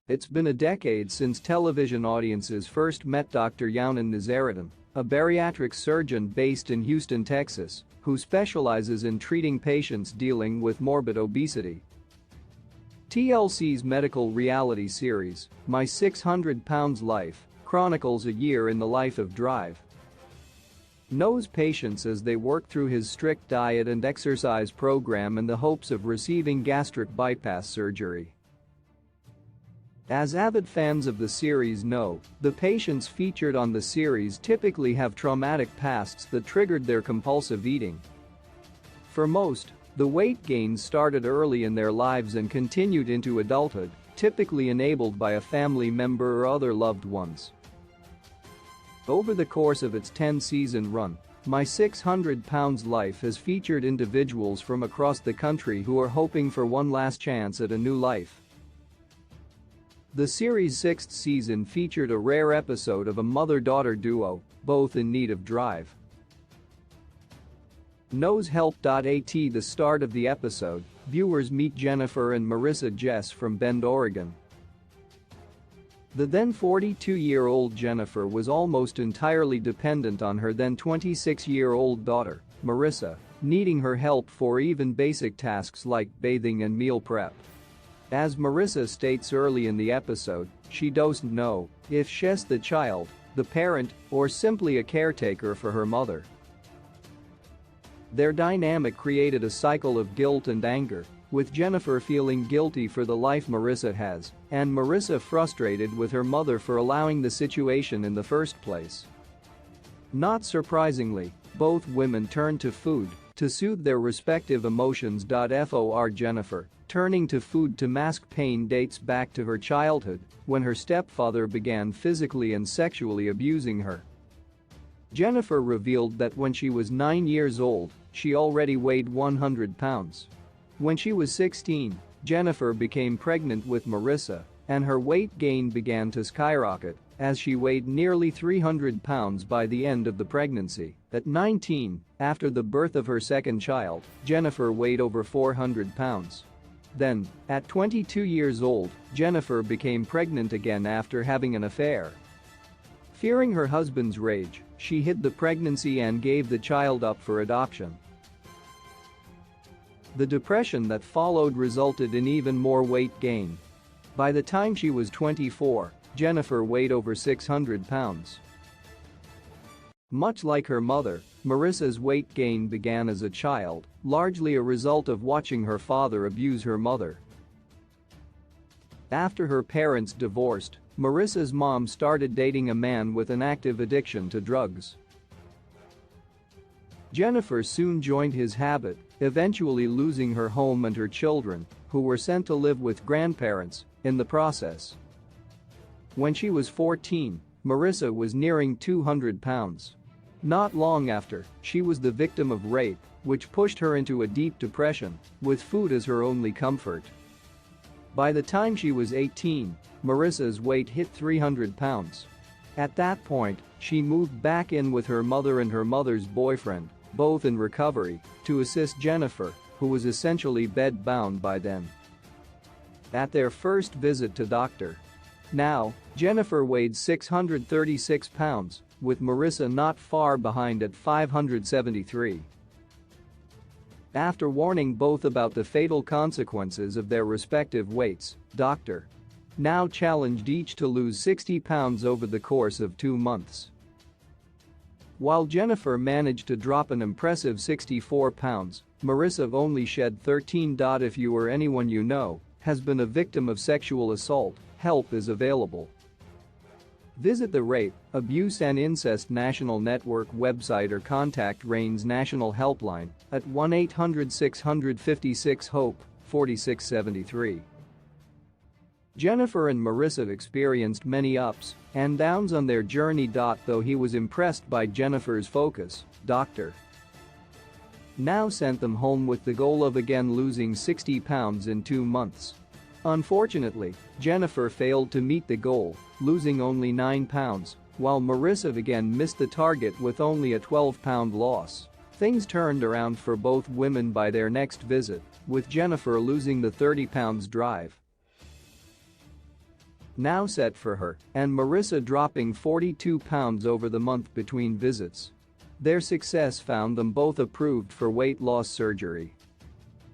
It's been a decade since television audiences first met Dr. Younan Nazaritan, a bariatric surgeon based in Houston, Texas, who specializes in treating patients dealing with morbid obesity. TLC's medical reality series, My 600 Pounds Life, chronicles a year in the life of Drive. Knows patients as they work through his strict diet and exercise program in the hopes of receiving gastric bypass surgery. As avid fans of the series know, the patients featured on the series typically have traumatic pasts that triggered their compulsive eating. For most, the weight gains started early in their lives and continued into adulthood, typically enabled by a family member or other loved ones. Over the course of its 10-season run, My 600 Pounds Life has featured individuals from across the country who are hoping for one last chance at a new life. The series' sixth season featured a rare episode of a mother-daughter duo, both in need of drive. Knows Help.at. The start of the episode, viewers meet Jennifer and Marissa Jess from Bend, Oregon. The then 42-year-old Jennifer was almost entirely dependent on her then 26-year-old daughter, Marissa, needing her help for even basic tasks like bathing and meal prep. As Marissa states early in the episode, she doesn't know if she's the child, the parent, or simply a caretaker for her mother. Their dynamic created a cycle of guilt and anger, with Jennifer feeling guilty for the life Marissa has, and Marissa frustrated with her mother for allowing the situation in the first place. Not surprisingly, both women turned to food to soothe their respective emotions. For Jennifer, turning to food to mask pain dates back to her childhood, when her stepfather began physically and sexually abusing her. Jennifer revealed that when she was 9 years old, she already weighed 100 pounds. When she was 16, Jennifer became pregnant with Marissa, and her weight gain began to skyrocket, as she weighed nearly 300 pounds by the end of the pregnancy. At 19, after the birth of her second child, Jennifer weighed over 400 pounds. Then, at 22 years old, Jennifer became pregnant again after having an affair. Fearing her husband's rage, she hid the pregnancy and gave the child up for adoption. The depression that followed resulted in even more weight gain. By the time she was 24, Jennifer weighed over 600 pounds. Much like her mother, Marissa's weight gain began as a child, largely a result of watching her father abuse her mother. After her parents divorced, Marissa's mom started dating a man with an active addiction to drugs. Jennifer soon joined his habit, eventually losing her home and her children, who were sent to live with grandparents, in the process. When she was 14, Marissa was nearing 200 pounds. Not long after, she was the victim of rape, which pushed her into a deep depression, with food as her only comfort. By the time she was 18, Marissa's weight hit 300 pounds. At that point, she moved back in with her mother and her mother's boyfriend, both in recovery, to assist Jennifer, who was essentially bed-bound by then. At their first visit to Dr. Now, Jennifer weighed 636 pounds, with Marissa not far behind at 573. After warning both about the fatal consequences of their respective weights, Dr. Now challenged each to lose 60 pounds over the course of 2 months. While Jennifer managed to drop an impressive 64 pounds, Marissa only shed 13. If you or anyone you know has been a victim of sexual assault, help is available. Visit the Rape, Abuse and Incest National Network website or contact RAIN's National Helpline at 1-800-656-HOPE, 4673. Jennifer and Marissa experienced many ups and downs on their journey. Though he was impressed by Jennifer's focus, Dr. Now sent them home with the goal of again losing 60 pounds in 2 months. Unfortunately, Jennifer failed to meet the goal, losing only 9 pounds, while Marissa again missed the target with only a 12-pound loss. Things turned around for both women by their next visit, with Jennifer losing the 30 pounds drive. now set for her, and Marissa dropping 42 pounds over the month between visits. Their success found them both approved for weight loss surgery.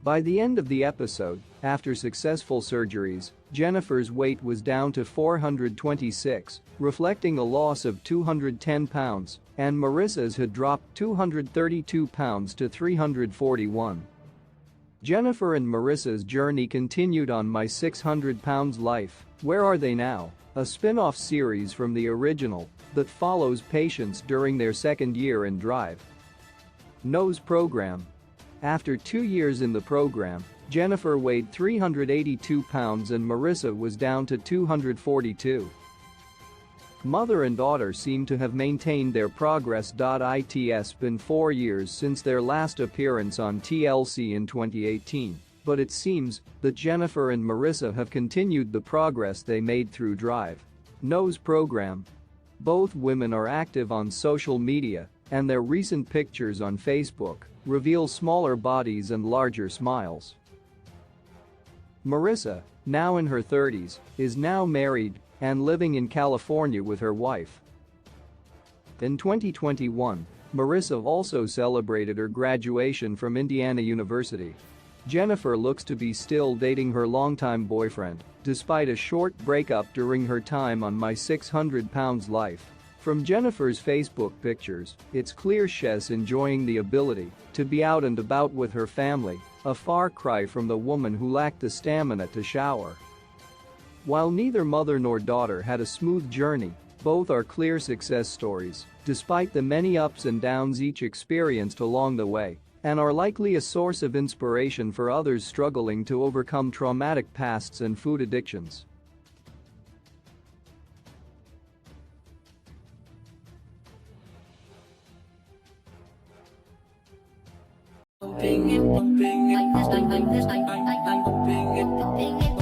By the end of the episode, after successful surgeries, Jennifer's weight was down to 426, reflecting a loss of 210 pounds, and Marissa's had dropped 232 pounds to 341. Jennifer and Marissa's journey continued on My 600 Pounds Life, Where Are They Now?, a spin-off series from the original that follows patients during their second year in Drive. Nose program. After 2 years in the program, Jennifer weighed 382 pounds and Marissa was down to 242. Mother and daughter seem to have maintained their progress. It's been 4 years since their last appearance on TLC in 2018, but it seems that Jennifer and Marissa have continued the progress they made through Drive. Nose program. Both women are active on social media, and their recent pictures on Facebook reveal smaller bodies and larger smiles. Marissa, now in her 30s, is now married and living in California with her wife. In 2021, Marissa also celebrated her graduation from Indiana University. Jennifer looks to be still dating her longtime boyfriend, despite a short breakup during her time on My 600 Pounds Life. From Jennifer's Facebook pictures, it's clear she's enjoying the ability to be out and about with her family, a far cry from the woman who lacked the stamina to shower. While neither mother nor daughter had a smooth journey, both are clear success stories, despite the many ups and downs each experienced along the way, and are likely a source of inspiration for others struggling to overcome traumatic pasts and food addictions. Hoping it, like this, like this, like this, like hoping it.